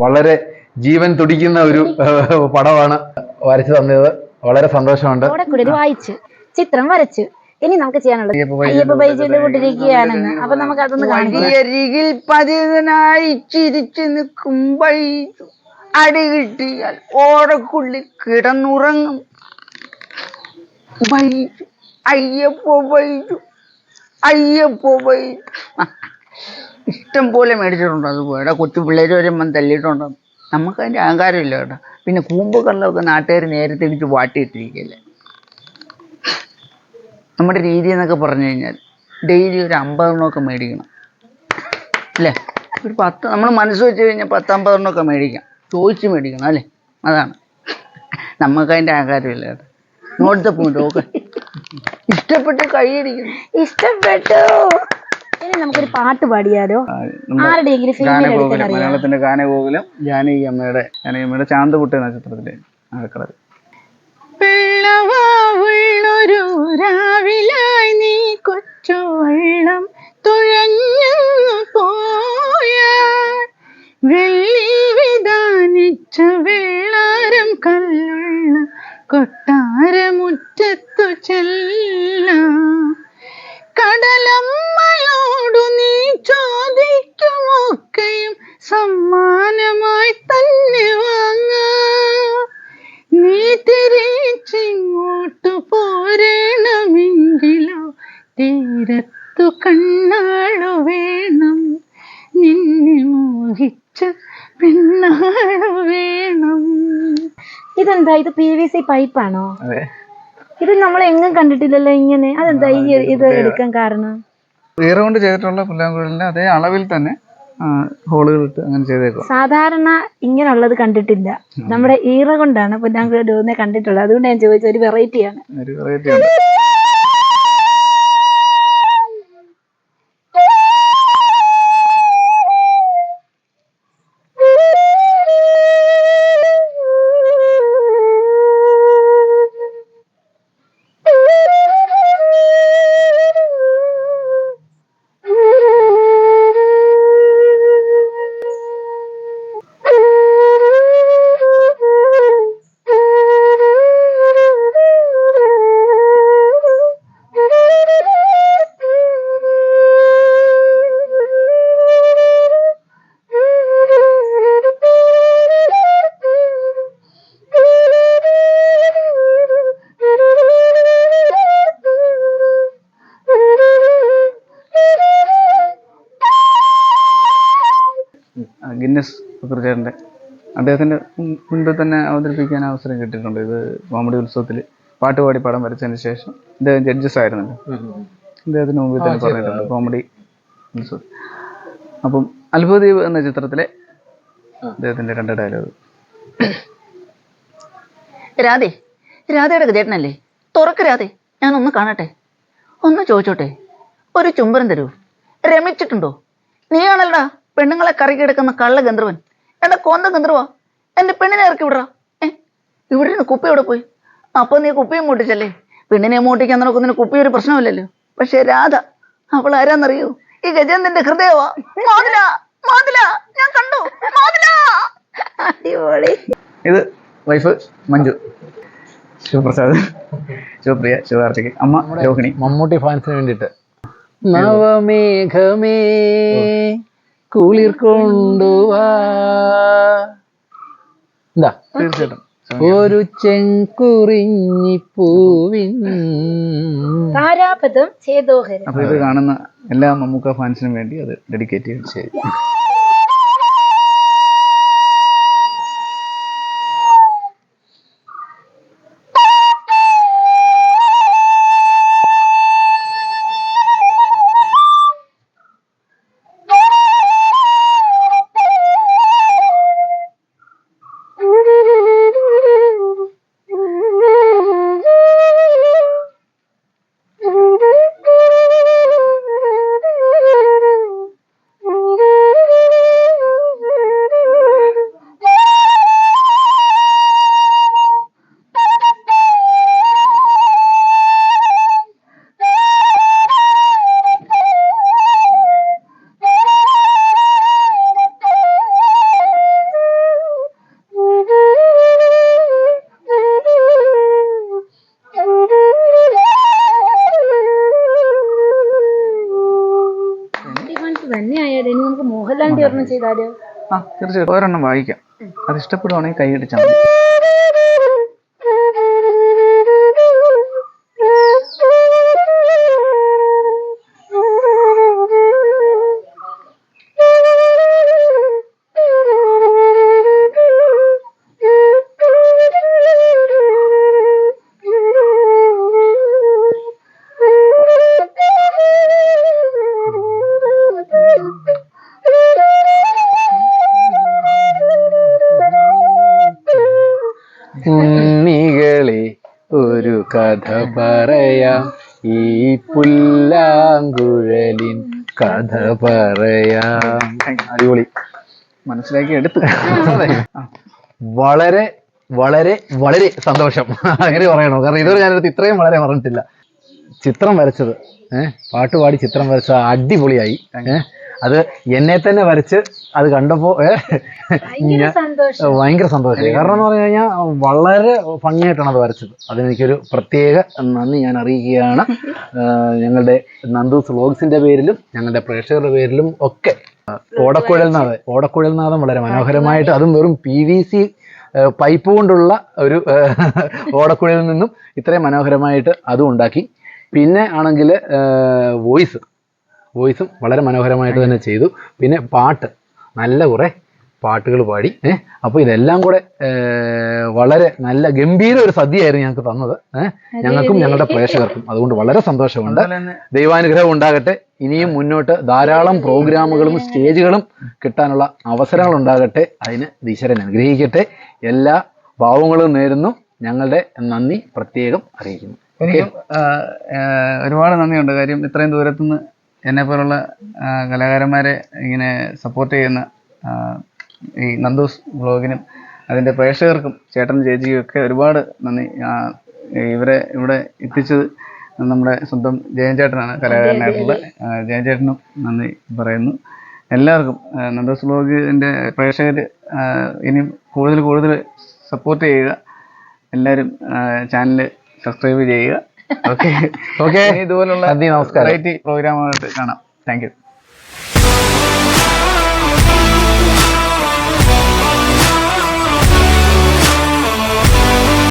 വളരെ ജീവൻ തുടിക്കുന്ന ഒരു പടമാണ് വരച്ചു തന്നത്. വളരെ സന്തോഷമുണ്ട്. വായിച്ച് ചിത്രം വരച്ചു. ഇനി നമുക്ക് ചെയ്യാനുള്ളത് അയ്യപ്പ ബൈജുവിന്റെ കൂട്ടിരിക്കുകയാണെന്ന്. അപ്പൊ നമുക്ക് അതൊന്ന് വഴിയരികിൽ പതിനായി ചിരിച്ചു നിൽക്കും ബൈജു, അടി കിട്ടിയാൽ ഓടക്കുള്ളിൽ കിടന്നുറങ്ങും ബൈജു. അയ്യപ്പോ ബൈജു, അയ്യപ്പോ ബൈജു. ഇഷ്ടം പോലെ മേടിച്ചിട്ടുണ്ട്. അത് വേറെ കൊച്ചു പിള്ളേർ വരുമ്പം തല്ലിയിട്ടുണ്ടോ. നമുക്ക് അതിൻ്റെ അഹങ്കാരമില്ല കേട്ടോ. പിന്നെ കൂമ്പുകളിലൊക്കെ നാട്ടുകാർ നേരത്തെ ഇടിച്ച് വാട്ടിയിട്ടിരിക്കുകയല്ലേ. നമ്മുടെ രീതി എന്നൊക്കെ പറഞ്ഞു കഴിഞ്ഞാൽ ഡെയിലി ഒരു 50 എണ്ണമൊക്കെ മേടിക്കണം അല്ലേ. ഒരു 10 നമ്മൾ മനസ്സ് വെച്ച് കഴിഞ്ഞാൽ 10-50 എണ്ണമൊക്കെ മേടിക്കാം. ചോദിച്ച് മേടിക്കണം അല്ലേ. അതാണ് നമുക്ക് അതിൻ്റെ അഹങ്കാരമില്ല കേട്ടോ. നോട്ടത്തെ പോയിട്ട് ഓക്കെ. ഇഷ്ടപ്പെട്ട് കൈയടിക്കുന്നു. ഇഷ്ടപ്പെട്ടു. ഇനി നമുക്കൊരു പാട്ട് പാടിയാലോ? മലയാളത്തിന്റെ ഗാനഗോകുലം ജാനകി അമ്മയുടെ ചാന്തകുട്ടി എന്ന ചിത്രത്തിലെ ആഴക്കടൽ. വെള്ളവാവുള്ളൊരു രാവിലായി നീ കൊച്ചു വെള്ളം തുഴഞ്ഞു പോയ, വെള്ളി വിധാനിച്ച വെള്ളാരം കല്ലുള്ള കൊട്ടാരമുറ്റത്തു ചെല്ലാം. കടലമ്മയോടു നീ ചോദിക്കുമൊക്കെയും സമ്മാനമായി തന്നെ വാങ്ങാം. നീ തിരിച്ചിങ്ങോട്ടു പോരണമെങ്കിലോ തീരത്തു കണ്ണാളു വേണം, നിന്നെ മോഹിച്ച പെണ്ണാളു വേണം. ഇതെന്താ? ഇത് PVC പൈപ്പാണോ? ഇത് നമ്മൾ എങ്ങും കണ്ടിട്ടില്ലല്ലോ ഇങ്ങനെ. അതെന്താ ഇത് എടുക്കാൻ കാരണം? ഈറ കൊണ്ട് ചെയ്തിട്ടുള്ള പുല്ലാങ്കുഴലിന്റെ അതേ അളവിൽ തന്നെ ഹോളുകൾ ഇട്ട് അങ്ങനെ ചെയ്തേക്കും. സാധാരണ ഇങ്ങനെയുള്ളത് കണ്ടിട്ടില്ല. നമ്മുടെ ഈറ കൊണ്ടാണ് പുല്ലാങ്കുഴൽ കണ്ടിട്ടുള്ളത്. അതുകൊണ്ട് ഞാൻ ചോദിച്ചത്. ഒരു വെറൈറ്റിയാണ്. ഗിന്നസ് ബുക്കറിന്റെ അദ്ദേഹത്തിന്റെ മുൻപിൽ തന്നെ അവതരിപ്പിക്കാൻ അവസരം കിട്ടിയിട്ടുണ്ട്. ഇത് കോമഡി ഉത്സവത്തിൽ പാട്ടുപാടി പടം വരച്ചതിന് ശേഷം ഇദ്ദേഹം ജഡ്ജസ് ആയിരുന്നല്ലോ. അദ്ദേഹത്തിന് മുമ്പിൽ തന്നെ പറഞ്ഞിട്ടുണ്ട് കോമഡി ഉത്സവം. അപ്പം അത്ഭുതദ്വീപ് എന്ന ചിത്രത്തിലെ അദ്ദേഹത്തിന്റെ 2 ഡയലോഗ്. രാധയുടെ ഗജേട്ടനല്ലേ? തുറക്ക് രാധേ, ഞാനൊന്ന് കാണട്ടെ, ഒന്ന് ചോദിച്ചോട്ടെ, ഒരു ചുംബനം തരൂ. രമിച്ചിട്ടുണ്ടോ? നീയാണല്ലടാ പെണ്ണുങ്ങളെ കറി കിടക്കുന്ന കള്ള ഗന്ധർവൻ. എന്റെ കൊന്ത ഗന്ധർവാ, എന്റെ പെണ്ണിനെ ഇറക്കി വിടറാ. ഇവിടെ നിന്ന് കുപ്പി എവിടെ പോയി? അപ്പൊ നീ കുപ്പിയും മൂട്ടിച്ചല്ലേ. പെണ്ണിനെ മൂട്ടിക്കാൻ നടക്കുന്നതിന് കുപ്പി ഒരു പ്രശ്നമില്ലല്ലോ. പക്ഷെ രാധ, അവൾ ആരാന്നറിയൂ? ഈ ഗജേന്ദ്രന്റെ ഹൃദയവാ. മാതില, മാതില, ഞാൻ കണ്ടു, മാതില. അടിപൊളി. ഇത് വൈഫ് മഞ്ജു, ശിവപ്രസാദ്, ശിവപ്രിയ, ശിവകാർത്തിക്, അമ്മ രോഹിണി. മമ്മൂട്ടി ഫാൻസിന് വേണ്ടിയിട്ട് നവമേഘമേ കുളിർ കൊണ്ടുവാ. എന്താ? തീർച്ചയായിട്ടും ഒരു ചെങ്കുറിഞ്ഞിപ്പൂവിൻ താരാപഥം ചേതോഹരം. അപ്പൊ ഇത് കാണുന്ന എല്ലാ മമ്മൂക്ക ഫാൻസിനും വേണ്ടി അത് ഡെഡിക്കേറ്റ് ചെയ്യും. ശരി. തന്നെ ആയാലും ഇനി നമുക്ക് മോഹൻലാലിന്റെ ഒരെണ്ണം ചെയ്താലോ? ആ തീർച്ചയായിട്ടും ഒരെണ്ണം വായിക്കാം. അത് ഇഷ്ടപ്പെടുവാണെങ്കിൽ കൈ അടിച്ചാൽ മതി. ഉണ്ണികളെ ഒരു കഥ പറയാം, ഈ പുല്ലാങ്കുഴലിൻ കഥ പറയാം. അടിപൊളി, മനസ്സിലാക്കി എടുത്തു. വളരെ വളരെ വളരെ സന്തോഷം. അങ്ങനെ പറയണോ? കാരണം ഇതുവരെ ഞാനടുത്ത് ഇത്രയും വളരെ പറഞ്ഞിട്ടില്ല. ചിത്രം വരച്ചത്, പാട്ടുപാടി ചിത്രം വരച്ചത് അടിപൊളിയായി. അത് എന്നെ തന്നെ വരച്ച് അത് കണ്ടപ്പോ ഭയങ്കര സന്തോഷമായി. കാരണം എന്ന് പറഞ്ഞു കഴിഞ്ഞാൽ വളരെ ഭംഗിയായിട്ടാണ് അത് വരച്ചത്. അതിനെനിക്കൊരു പ്രത്യേക നന്ദി ഞാൻ അറിയിക്കുകയാണ്. ഞങ്ങളുടെ നന്ദൂസ് വ്ലോഗ്സിന്റെ പേരിലും ഞങ്ങളുടെ പ്രേക്ഷകരുടെ പേരിലും ഒക്കെ. ഓടക്കുഴൽനാഥം വളരെ മനോഹരമായിട്ട്, അതും വെറും PVC പൈപ്പ് കൊണ്ടുള്ള ഒരു ഓടക്കുഴലിൽ നിന്നും ഇത്രയും മനോഹരമായിട്ട് അതും ഉണ്ടാക്കി. പിന്നെ ആണെങ്കിൽ വോയിസും വളരെ മനോഹരമായിട്ട് തന്നെ ചെയ്തു. പിന്നെ പാട്ട്, നല്ല കുറെ പാട്ടുകൾ പാടി. അപ്പോൾ ഇതെല്ലാം കൂടെ വളരെ നല്ല ഗംഭീര ഒരു സദ്യയായിരുന്നു ഞങ്ങൾക്ക് തന്നത്, ഞങ്ങൾക്കും ഞങ്ങളുടെ പ്രേക്ഷകർക്കും. അതുകൊണ്ട് വളരെ സന്തോഷമുണ്ട്. ദൈവാനുഗ്രഹം ഉണ്ടാകട്ടെ. ഇനിയും മുന്നോട്ട് ധാരാളം പ്രോഗ്രാമുകളും സ്റ്റേജുകളും കിട്ടാനുള്ള അവസരങ്ങൾ ഉണ്ടാകട്ടെ. അതിന് ഈശ്വരൻ അനുഗ്രഹിക്കട്ടെ. എല്ലാ ഭാവങ്ങളും നേരുന്നു. ഞങ്ങളുടെ നന്ദി പ്രത്യേകം അറിയിക്കുന്നു. എനിക്കും ഒരുപാട് നന്ദിയുണ്ട്. കാര്യം ഇത്രയും ദൂരത്തുനിന്ന് എന്നെപ്പോലുള്ള കലാകാരന്മാരെ ഇങ്ങനെ സപ്പോർട്ട് ചെയ്യുന്ന ഈ നന്ദൂസ് വ്ലോഗിനും അതിൻ്റെ പ്രേക്ഷകർക്കും ചേട്ടനും ചേച്ചിയും ഒക്കെ ഒരുപാട് നന്ദി. ഇവരെ ഇവിടെ എത്തിച്ചത് നമ്മുടെ സ്വന്തം ജയൻ ചേട്ടനാണ്, കലാകാരനായിട്ടുള്ള ജയൻ ചേട്ടനും നന്ദി പറയുന്നു. എല്ലാവർക്കും നന്ദൂസ് വ്ലോഗിൻ്റെ പ്രേക്ഷകർ ഇനിയും കൂടുതൽ സപ്പോർട്ട് ചെയ്യുക. എല്ലാവരും ചാനൽ സബ്സ്ക്രൈബ് ചെയ്യുക. ഓക്കെ, ഇതുപോലുള്ള വെറൈറ്റി പ്രോഗ്രാമുകളായിട്ട് കാണാം. Thank you.